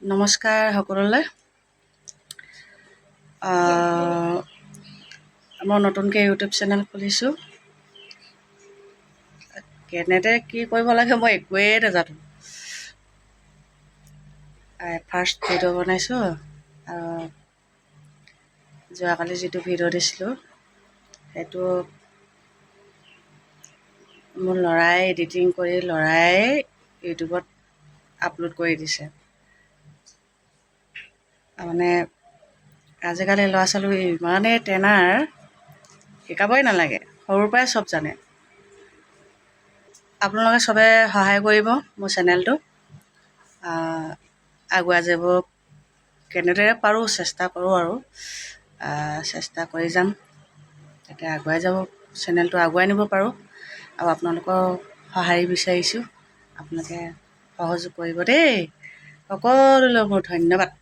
নমস্কাৰ সকলোলৈ। মই নতুনকৈ ইউটিউব চেনেল খুলিছোঁ। কেনেকৈ কি কৰিব লাগে মই একোৱেই নাজানো। ফাৰ্ষ্ট ভিডিঅ' বনাইছোঁ আৰু যোৱাকালি যিটো ভিডিঅ' দিছিলোঁ সেইটো মোৰ ল'ৰাই এডিটিং কৰি ল'ৰাই ইউটিউবত আপলোড কৰি দিছে। মানে আজিকালি ল'ৰা ছোৱালী ইমানেই টেনাৰ, শিকাবই নালাগে, সৰুৰ পৰাই চব জানে। আপোনালোকে চবে সহায় কৰিব মোৰ চেনেলটো আগুৱাই যাব। কেনেদৰে পাৰোঁ চেষ্টা কৰোঁ আৰু চেষ্টা কৰি যাম যাতে আগুৱাই যাব, চেনেলটো আগুৱাই নিব পাৰোঁ। আৰু আপোনালোকৰ সহায় বিচাৰিছোঁ, আপোনালোকে সহযোগ কৰিব দেই। সকলোলৈ মোৰ ধন্যবাদ।